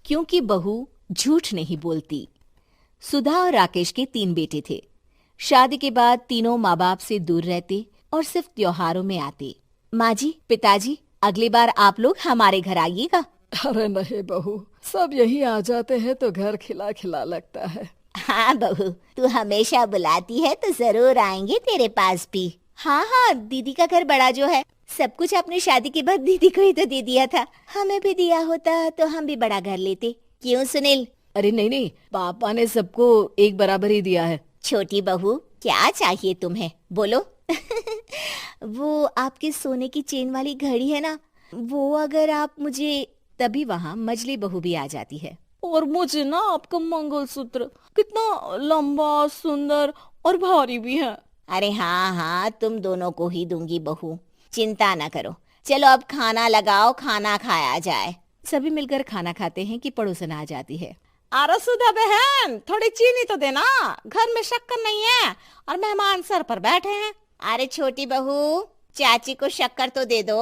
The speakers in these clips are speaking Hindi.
क्योंकि बहू झूठ नहीं बोलती। सुधा और राकेश के 3 बेटे थे। शादी के बाद तीनों माँ बाप से दूर रहते और सिर्फ त्योहारों में आते। माँ जी, पिताजी, अगली बार आप लोग हमारे घर आइएगा। अरे नहीं बहू, सब यहीं आ जाते हैं तो घर खिला खिला लगता है। हाँ बहू, तू हमेशा बुलाती है तो जरूर आएंगे तेरे पास भी। हाँ हाँ, दीदी का घर बड़ा जो है, सब कुछ आपने शादी के बाद दीदी को ही तो दे दिया था। हमें भी दिया होता तो हम भी बड़ा घर लेते। क्यों सुनील? अरे नहीं नहीं, पापा ने सबको एक बराबर ही दिया है। छोटी बहू, क्या चाहिए तुम्हें, बोलो। वो आपके सोने की चेन वाली घड़ी है ना, वो अगर आप मुझे। तभी वहाँ मजली बहू भी आ जाती है। और मुझे ना आपका मंगलसूत्र कितना लंबा, सुंदर और भारी भी है। अरे हाँ हाँ, तुम दोनों को ही दूंगी बहू, चिंता ना करो। चलो अब खाना लगाओ, खाना खाया जाए। सभी मिलकर खाना खाते हैं कि पड़ोसन आ जाती है। अरे सुधा बहन, थोड़ी चीनी तो देना, घर में शक्कर नहीं है और मेहमान सर पर बैठे हैं। अरे छोटी बहू, चाची को शक्कर तो दे दो।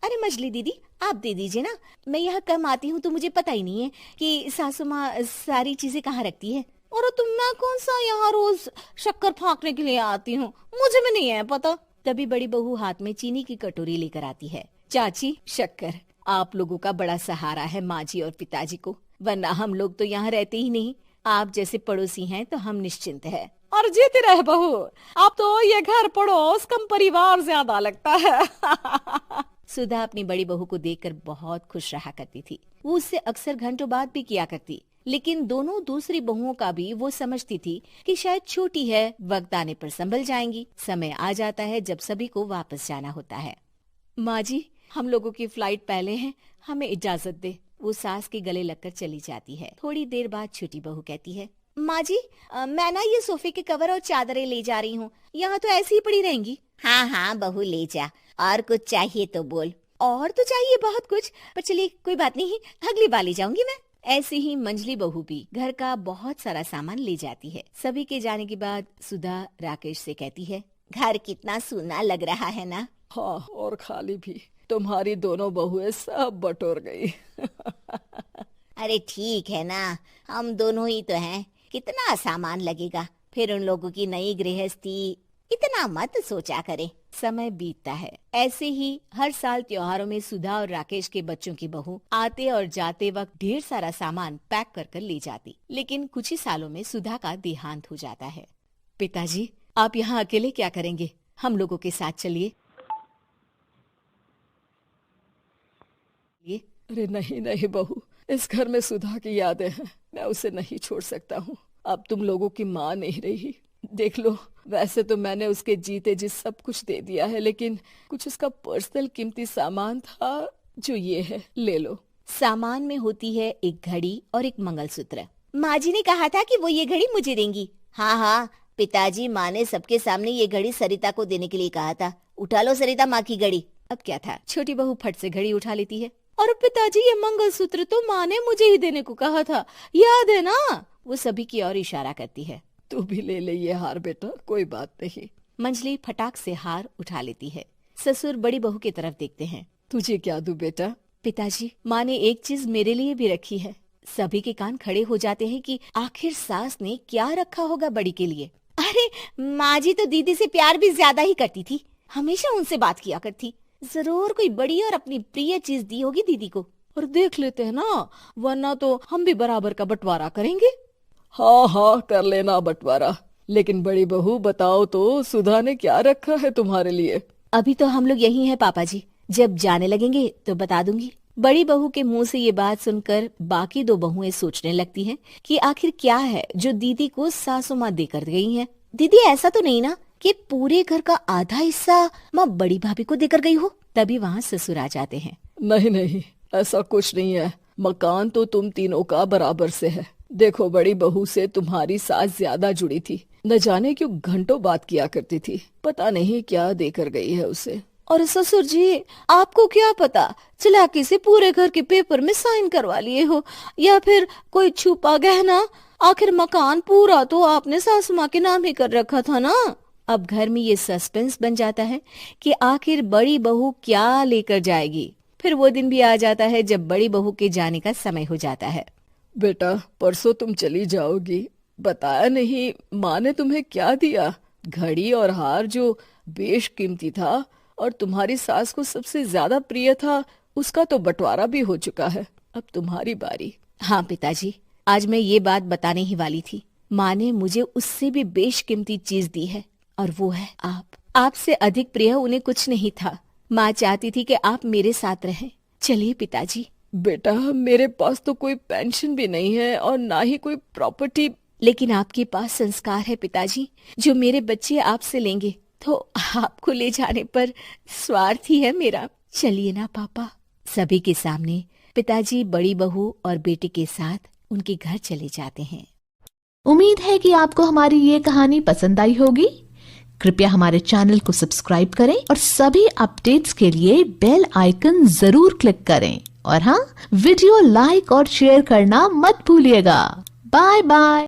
अरे मजली दीदी, आप दे दीजिए ना, मैं यहाँ कम आती हूँ तो मुझे पता ही नहीं है कि सासू माँ सारी चीजें कहाँ रखती है। और तुम, मैं कौन सा यहाँ रोज शक्कर फाँकने के लिए आती हूँ, मुझे भी नहीं है पता। तभी बड़ी बहू हाथ में चीनी की कटोरी लेकर आती है। चाची, शक्कर आप लोगों का बड़ा सहारा है माँ जी और पिताजी को, वरना हम लोग तो यहाँ रहते ही नहीं। आप जैसे पड़ोसी हैं तो हम निश्चिंत है। और जीती रहे बहू, अब तो ये घर पड़ोस कम परिवार ज्यादा लगता है। सुधा अपनी बड़ी बहू को देखकर बहुत खुश रहा करती थी। वो उससे अक्सर घंटों बात भी किया करती, लेकिन दोनों दूसरी बहुओं का भी वो समझती थी कि शायद छोटी है, वक्त आने पर संभल जाएंगी। समय आ जाता है जब सभी को वापस जाना होता है। माँ जी, हम लोगों की फ्लाइट पहले है, हमें इजाजत दे। वो सास के गले लगकर चली जाती है। थोड़ी देर बाद छोटी बहू कहती है, माँ जी, मैं ना ये सोफे के कवर और चादरें ले जा रही हूँ, यहाँ तो ऐसी ही पड़ी रहेंगी। हाँ हाँ बहू, ले जा, और कुछ चाहिए तो बोल। और तो चाहिए बहुत कुछ, पर चलिए कोई बात नहीं, अगली बार ले जाऊंगी मैं। ऐसे ही मंजली बहू भी घर का बहुत सारा सामान ले जाती है। सभी के जाने के बाद सुधा राकेश से कहती है, घर कितना सूना लग रहा है ना। हाँ, और खाली भी। तुम्हारी दोनों बहुएं सब बटोर गई। अरे ठीक है ना, हम दोनों ही तो हैं, कितना सामान लगेगा। फिर उन लोगों की नई गृहस्थी, इतना मत सोचा करे। समय बीतता है। ऐसे ही हर साल त्योहारों में सुधा और राकेश के बच्चों की बहू आते और जाते वक्त ढेर सारा सामान पैक कर कर ले जाती। लेकिन कुछ ही सालों में सुधा का देहांत हो जाता है। पिताजी, आप यहाँ अकेले क्या करेंगे, हम लोगों के साथ चलिए। अरे नहीं नहीं बहू, इस घर में सुधा की यादें हैं, मैं उसे नहीं छोड़ सकता हूँ। अब तुम लोगों की माँ नहीं रही। देख लो, वैसे तो मैंने उसके जीते जी सब कुछ दे दिया है, लेकिन कुछ उसका पर्सनल कीमती सामान था जो ये है, ले लो। सामान में होती है एक घड़ी और एक मंगलसूत्र। माँ जी ने कहा था कि वो ये घड़ी मुझे देंगी। हाँ हाँ पिताजी, माँ ने सबके सामने ये घड़ी सरिता को देने के लिए कहा था। उठा लो सरिता माँ की घड़ी। अब क्या था, छोटी बहू फट से घड़ी उठा लेती है। और पिताजी, ये मंगलसूत्र तो माँ ने मुझे ही देने को कहा था, याद है ना। वो सभी की ओर इशारा करती है। तू भी ले ले ये हार बेटा, कोई बात नहीं। मंजली फटाक से हार उठा लेती है। ससुर बड़ी बहू की तरफ देखते हैं। तुझे क्या दूं बेटा? पिताजी, माँ ने एक चीज मेरे लिए भी रखी है। सभी के कान खड़े हो जाते हैं कि आखिर सास ने क्या रखा होगा बड़ी के लिए। अरे माँ जी तो दीदी से प्यार भी ज्यादा ही करती थी, हमेशा उनसे बात किया करती। जरूर कोई बड़ी और अपनी प्रिय चीज दी होगी दीदी को। और देख लेते हैं ना, वरना तो हम भी बराबर का बंटवारा करेंगे। हाँ हाँ, कर लेना बंटवारा। लेकिन बड़ी बहू बताओ तो, सुधा ने क्या रखा है तुम्हारे लिए? अभी तो हम लोग यही हैं पापा जी, जब जाने लगेंगे तो बता दूंगी। बड़ी बहू के मुंह से ये बात सुनकर बाकी दो बहुएं सोचने लगती हैं कि आखिर क्या है जो दीदी को सासू माँ देकर गई हैं। दीदी, ऐसा तो नहीं ना कि पूरे घर का आधा हिस्सा माँ बड़ी भाभी को देकर गई हो। तभी वहाँ ससुर आ जाते हैं। नहीं नहीं, ऐसा कुछ नहीं है। मकान तो तुम तीनों का बराबर से है। देखो, बड़ी बहू से तुम्हारी सास ज्यादा जुड़ी थी, न जाने क्यों घंटों बात किया करती थी। पता नहीं क्या देकर गई है उसे। और ससुर जी, आपको क्या पता, चालाकी से पूरे घर के पेपर में साइन करवा लिए हो, या फिर कोई छुपा गहना। आखिर मकान पूरा तो आपने सासू माँ के नाम ही कर रखा था ना। अब घर में ये सस्पेंस बन जाता है कि आखिर बड़ी बहू क्या लेकर जाएगी। फिर वो दिन भी आ जाता है जब बड़ी बहू के जाने का समय हो जाता है। बेटा, परसों तुम चली जाओगी, बताया नहीं माँ ने तुम्हें क्या दिया? घड़ी और हार जो बेशकीमती था और तुम्हारी सास को सबसे ज्यादा प्रिय था, उसका तो बंटवारा भी हो चुका है। अब तुम्हारी बारी। हाँ पिताजी, आज मैं ये बात बताने ही वाली थी। माँ ने मुझे उससे भी बेशकीमती चीज दी है और वो है आप। आपसे अधिक प्रिय उन्हें कुछ नहीं था। माँ चाहती थी कि आप मेरे साथ रहें। चलिए पिताजी। बेटा, मेरे पास तो कोई पेंशन भी नहीं है और ना ही कोई प्रॉपर्टी। लेकिन आपके पास संस्कार है पिताजी, जो मेरे बच्चे आपसे लेंगे, तो आपको ले जाने पर स्वार्थ ही है मेरा। चलिए ना पापा। सभी के सामने पिताजी बड़ी बहू और बेटे के साथ उनके घर चले जाते हैं। उम्मीद है कि आपको हमारी ये कहानी पसंद आई होगी। कृपया हमारे चैनल को सब्सक्राइब करें और सभी अपडेट्स के लिए बेल आइकन जरूर क्लिक करें। और हाँ, वीडियो लाइक और शेयर करना मत भूलिएगा। Bye bye.